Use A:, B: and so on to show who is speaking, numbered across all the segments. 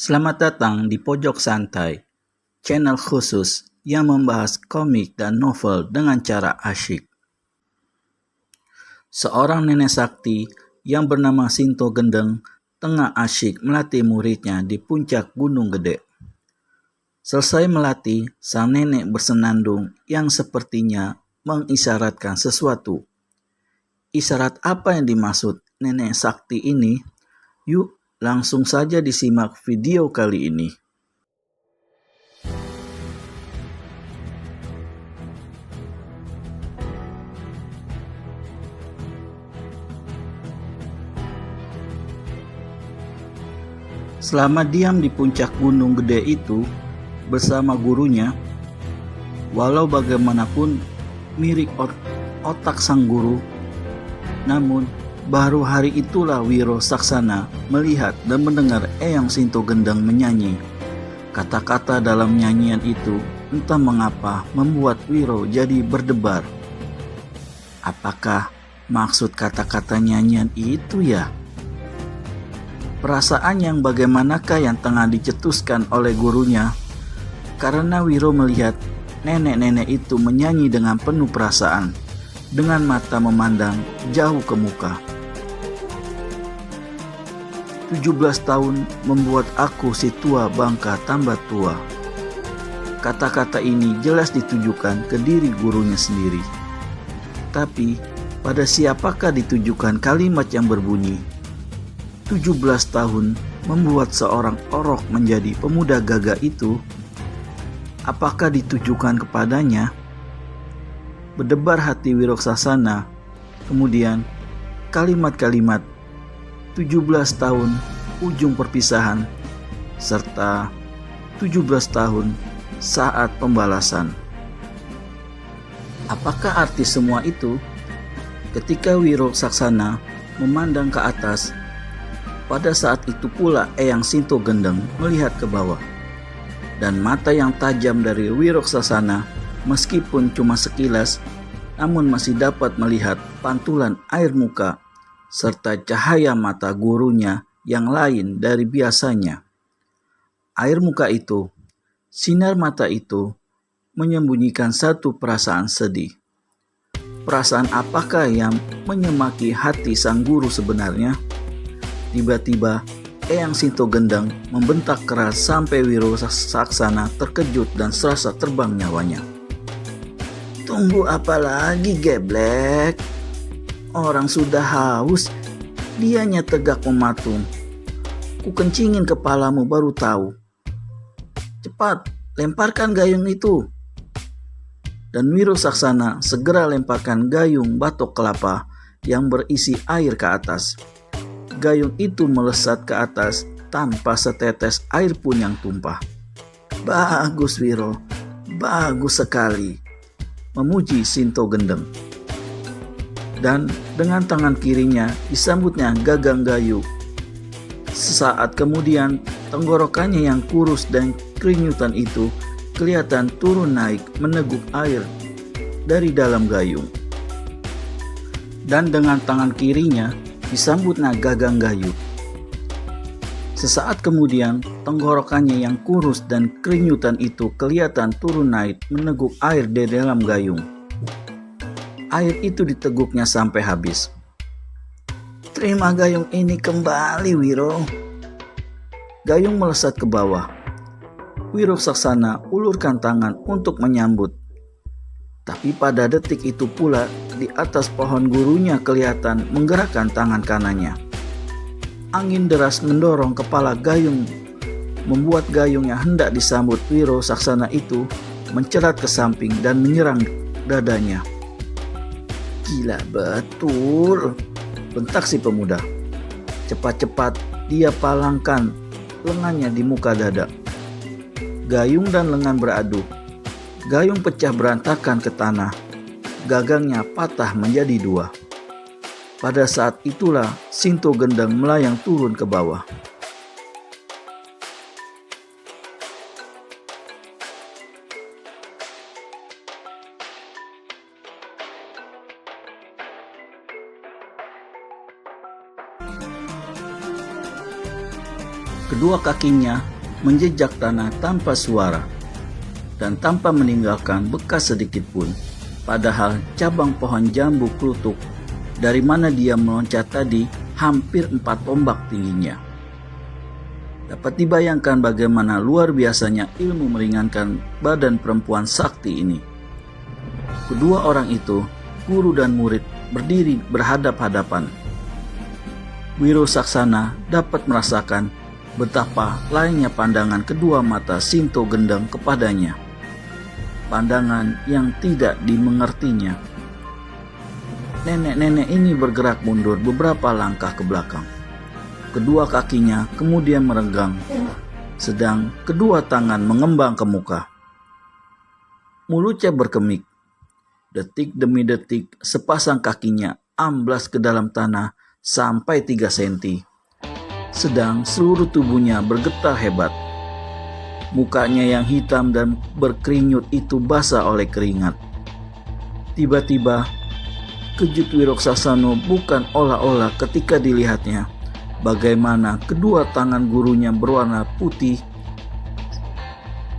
A: Selamat datang di Pojok Santai, channel khusus yang membahas komik dan novel dengan cara asyik. Seorang nenek sakti yang bernama Sinto Gendeng tengah asyik melatih muridnya di puncak Gunung Gede. Selesai melatih, sang nenek bersenandung yang sepertinya mengisyaratkan sesuatu. Isyarat apa yang dimaksud nenek sakti ini? Yuk, langsung saja disimak video kali ini. Selama diam di puncak Gunung Gede itu bersama gurunya, walau bagaimanapun mirip otak sang guru, namun baru hari itulah Wiro Saksana melihat dan mendengar Eyang Sinto Gendeng menyanyi. Kata-kata dalam nyanyian itu entah mengapa membuat Wiro jadi berdebar. Apakah maksud kata-kata nyanyian itu ya? Perasaan yang bagaimanakah yang tengah dicetuskan oleh gurunya? Karena Wiro melihat nenek-nenek itu menyanyi dengan penuh perasaan, dengan mata memandang jauh ke muka. 17 tahun membuat aku si tua bangka tambah tua. Kata-kata ini jelas ditujukan ke diri gurunya sendiri. Tapi pada siapakah ditujukan kalimat yang berbunyi 17 tahun membuat seorang orok menjadi pemuda gagah itu? Apakah ditujukan kepadanya? Berdebar hati Wiro Saksana. Kemudian kalimat-kalimat 17 tahun ujung perpisahan serta 17 tahun saat pembalasan. Apakah arti semua itu? Ketika Wiro Saksana memandang ke atas, pada saat itu pula Eyang Sinto Gendeng melihat ke bawah. Dan mata yang tajam dari Wiro Saksana meskipun cuma sekilas, namun masih dapat melihat pantulan air muka serta cahaya mata gurunya yang lain dari biasanya. Air muka itu, sinar mata itu menyembunyikan satu perasaan sedih. Perasaan apakah yang menyemaki hati sang guru sebenarnya? Tiba-tiba Eyang Sinto Gendeng membentak keras sampai Wiro Saksana terkejut dan serasa terbang nyawanya. Tunggu apa lagi, geblek? Orang sudah haus, dianya tegak mematung. Ku kencingin kepalamu baru tahu. Cepat, lemparkan gayung itu. Dan Wiro Saksana segera lemparkan gayung batok kelapa yang berisi air ke atas. Gayung itu melesat ke atas tanpa setetes air pun yang tumpah. Bagus Wiro, bagus sekali, memuji Sinto Gendeng. Dan dengan tangan kirinya disambutnya gagang gayu. Sesaat kemudian tenggorokannya yang kurus dan kerinyutan itu kelihatan turun naik meneguk air dari dalam gayung. Dan dengan tangan kirinya disambutnya gagang gayu. Sesaat kemudian tenggorokannya yang kurus dan kerinyutan itu kelihatan turun naik meneguk air di dalam gayung. Air itu diteguknya sampai habis. Terima gayung ini kembali, Wiro. Gayung melesat ke bawah. Wiro Saksana ulurkan tangan untuk menyambut. Tapi pada detik itu pula di atas pohon gurunya kelihatan menggerakkan tangan kanannya. Angin deras mendorong kepala gayung, membuat gayung yang hendak disambut Wiro Saksana itu mencerat ke samping dan menyerang dadanya. Gila betul, bentak si pemuda. Cepat-cepat dia palangkan lengannya di muka dada. Gayung dan lengan beradu. Gayung pecah berantakan ke tanah. Gagangnya patah menjadi dua. Pada saat itulah Sinto Gendeng melayang turun ke bawah. Kedua kakinya menjejak tanah tanpa suara dan tanpa meninggalkan bekas sedikit pun. Padahal cabang pohon jambu kelutuk dari mana dia meloncat tadi hampir 4 tombak tingginya. Dapat dibayangkan bagaimana luar biasanya ilmu meringankan badan perempuan sakti ini. Kedua orang itu, guru dan murid, berdiri berhadap-hadapan. Wiro Saksana dapat merasakan betapa lainnya pandangan kedua mata Sinto Gendeng kepadanya. Pandangan yang tidak dimengertinya. Nenek-nenek ini bergerak mundur beberapa langkah ke belakang. Kedua kakinya kemudian merenggang, sedang kedua tangan mengembang ke muka. Mulutnya berkemik. Detik demi detik sepasang kakinya amblas ke dalam tanah sampai 3 senti. Sedang seluruh tubuhnya bergetar hebat. Mukanya yang hitam dan berkerinyut itu basah oleh keringat. Tiba-tiba kejut Wiroksasana bukan olah-olah ketika dilihatnya bagaimana kedua tangan gurunya berwarna putih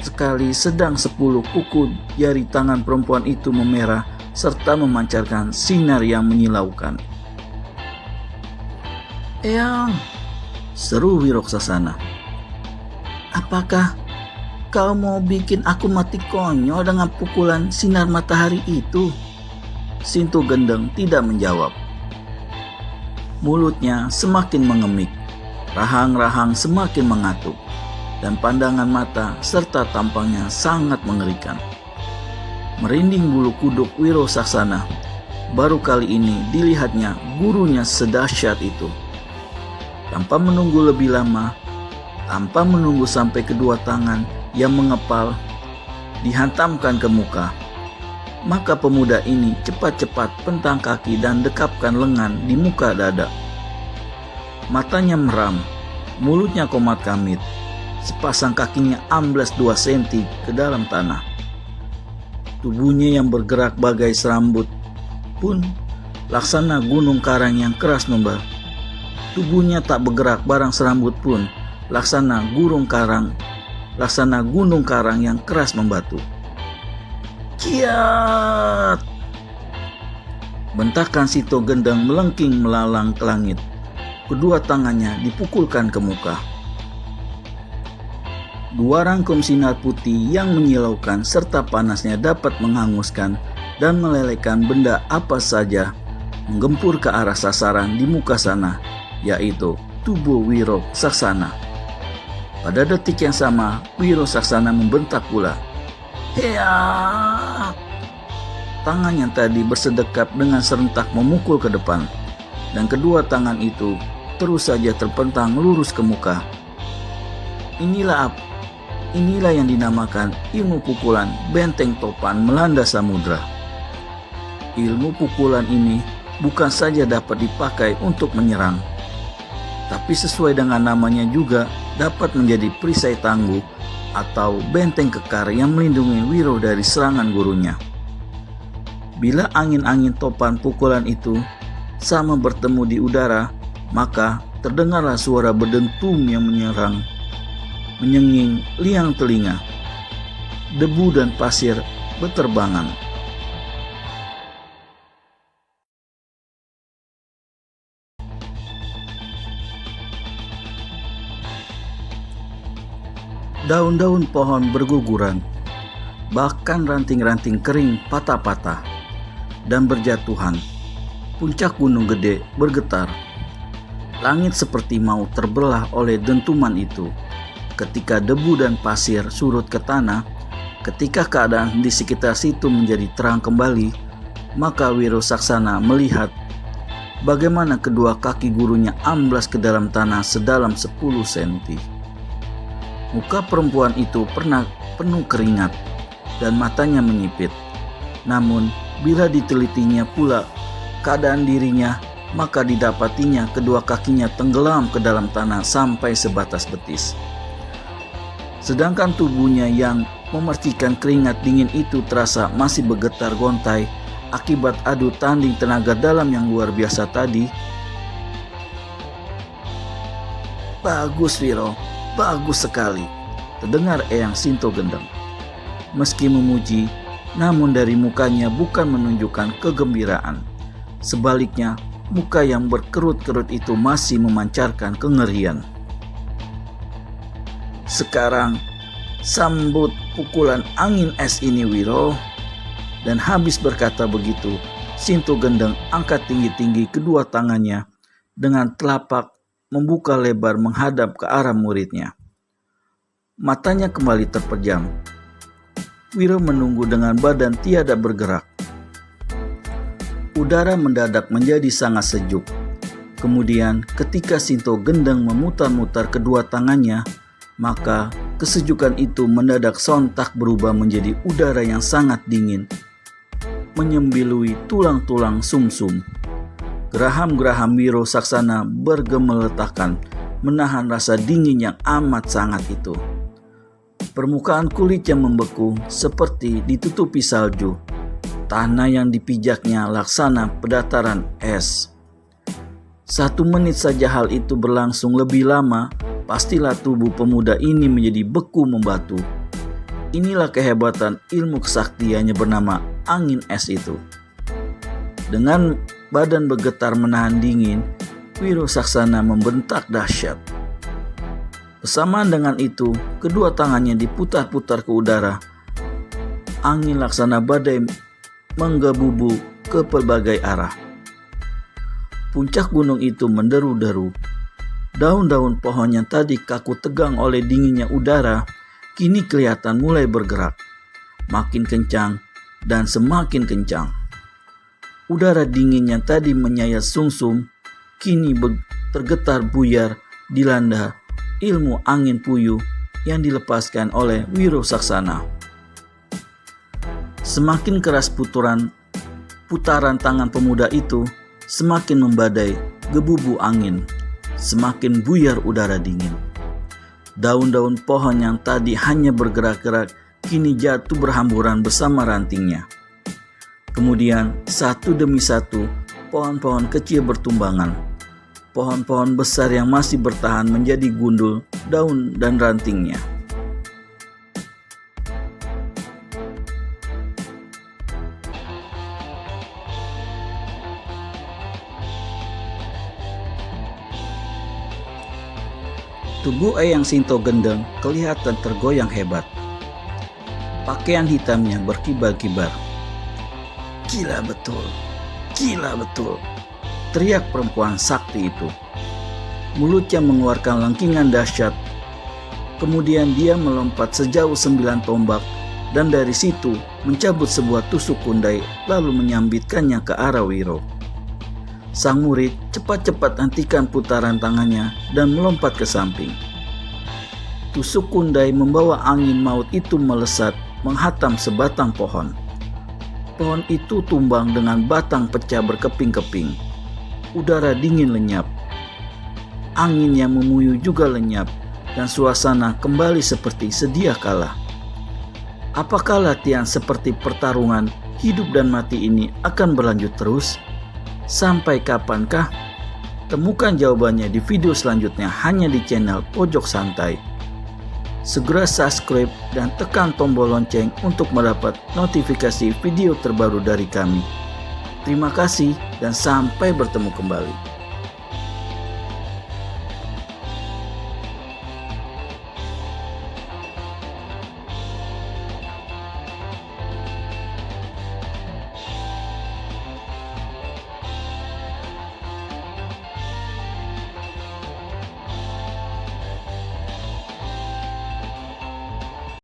A: sekali, sedang 10 kuku jari tangan perempuan itu memerah serta memancarkan sinar yang menyilaukan. "Eyang," seru Wiroksasana. "Apakah kau mau bikin aku mati konyol dengan pukulan sinar matahari itu?" Sinto Gendeng tidak menjawab. Mulutnya semakin mengemik, rahang-rahang semakin mengatuk, dan pandangan mata serta tampangnya sangat mengerikan. Merinding bulu kuduk Wiro Saksana. Baru kali ini dilihatnya gurunya sedahsyat itu. Tanpa menunggu lebih lama, tanpa menunggu sampai kedua tangan yang mengepal dihantamkan ke muka, maka pemuda ini cepat-cepat pentang kaki dan dekapkan lengan di muka dada. Matanya meram, mulutnya komat kamit, sepasang kakinya amblas 2 senti ke dalam tanah. Tubuhnya yang bergerak bagai serambut pun laksana gunung karang yang keras membara. Tubuhnya tak bergerak barang serambut pun laksana gunung karang yang keras membatu. "Kiat!" Bentakan Sinto Gendeng melengking melalang ke langit. Kedua tangannya dipukulkan ke muka. 2 rangkum sinar putih yang menyilaukan serta panasnya dapat menghanguskan dan melelehkan benda apa saja menggempur ke arah sasaran di muka sana, yaitu tubuh Wiro Saksana. Pada detik yang sama, Wiro Saksana membentak pula. "Heya!" Tangan yang tadi bersedekap dengan serentak memukul ke depan, dan kedua tangan itu terus saja terpentang lurus ke muka. Inilah yang dinamakan ilmu pukulan benteng topan melanda samudra. Ilmu pukulan ini bukan saja dapat dipakai untuk menyerang, tapi sesuai dengan namanya juga dapat menjadi perisai tangguh atau benteng kekar yang melindungi Wiro dari serangan gurunya. Bila angin-angin topan pukulan itu sama bertemu di udara, maka terdengarlah suara berdentum yang menyenging liang telinga. Debu dan pasir berterbangan. Daun-daun pohon berguguran, bahkan ranting-ranting kering patah-patah dan berjatuhan. Puncak gunung gede bergetar. Langit seperti mau terbelah oleh dentuman itu. Ketika debu dan pasir surut ke tanah, ketika keadaan di sekitar situ menjadi terang kembali, maka Wiro Saksana melihat bagaimana kedua kaki gurunya amblas ke dalam tanah sedalam 10 senti. Muka perempuan itu pernah penuh keringat dan matanya menyipit. Namun bila ditelitinya pula keadaan dirinya, maka didapatinya kedua kakinya tenggelam ke dalam tanah sampai sebatas betis. Sedangkan tubuhnya yang memercikan keringat dingin itu terasa masih bergetar gontai akibat adu tanding tenaga dalam yang luar biasa tadi. "Bagus Wiro, bagus sekali," terdengar Eyang Sinto Gendeng. Meski memuji, namun dari mukanya bukan menunjukkan kegembiraan. Sebaliknya, muka yang berkerut-kerut itu masih memancarkan kengerian. Sekarang, sambut pukulan angin es ini, Wiro. Dan habis berkata begitu, Sinto Gendeng angkat tinggi-tinggi kedua tangannya dengan telapak membuka lebar menghadap ke arah muridnya. Matanya kembali terpejam. Wiro menunggu dengan badan tiada bergerak. Udara mendadak menjadi sangat sejuk. Kemudian ketika Sinto Gendeng memutar-mutar kedua tangannya, maka kesejukan itu mendadak sontak berubah menjadi udara yang sangat dingin, menyembilui tulang-tulang sumsum. Geraham-geraham Wiro Saksana bergemeletahkan, menahan rasa dingin yang amat sangat itu. Permukaan kulit yang membeku seperti ditutupi salju. Tanah yang dipijaknya laksana pedataran es. 1 menit saja hal itu berlangsung lebih lama, pastilah tubuh pemuda ini menjadi beku membatu. Inilah kehebatan ilmu kesaktiannya bernama angin es itu. Dengan badan bergetar menahan dingin, Wiro Saksana membentak dahsyat. Bersamaan dengan itu, kedua tangannya diputar-putar ke udara. Angin laksana badai menggebubu ke pelbagai arah. Puncak gunung itu menderu-deru. Daun-daun pohon yang tadi kaku tegang oleh dinginnya udara, kini kelihatan mulai bergerak. Makin kencang dan semakin kencang. Udara dingin yang tadi menyayat sungsum, kini tergetar buyar dilanda ilmu angin puyuh yang dilepaskan oleh Wiro Saksana. Semakin keras putaran tangan pemuda itu, semakin membadai gebubu angin, semakin buyar udara dingin. Daun-daun pohon yang tadi hanya bergerak-gerak, kini jatuh berhamburan bersama rantingnya. Kemudian, satu demi satu, pohon-pohon kecil bertumbangan. Pohon-pohon besar yang masih bertahan menjadi gundul daun dan rantingnya. Tubuh Eyang Sinto Gendeng kelihatan tergoyang hebat. Pakaian hitamnya berkibar-kibar. Gila betul, gila betul, teriak perempuan sakti itu. Mulutnya mengeluarkan lengkingan dahsyat. Kemudian dia melompat sejauh 9 tombak dan dari situ mencabut sebuah tusuk kundai lalu menyambitkannya ke arah Wiro. Sang murid cepat-cepat hentikan putaran tangannya dan melompat ke samping. Tusuk kundai membawa angin maut itu melesat menghantam sebatang pohon. Pohon itu tumbang dengan batang pecah berkeping-keping. Udara dingin lenyap. Angin yang memuyuh juga lenyap dan suasana kembali seperti sedia kala. Apakah latihan seperti pertarungan hidup dan mati ini akan berlanjut terus? Sampai kapankah? Temukan jawabannya di video selanjutnya hanya di channel Pojok Santai. Segera subscribe dan tekan tombol lonceng untuk mendapat notifikasi video terbaru dari kami. Terima kasih dan sampai bertemu kembali.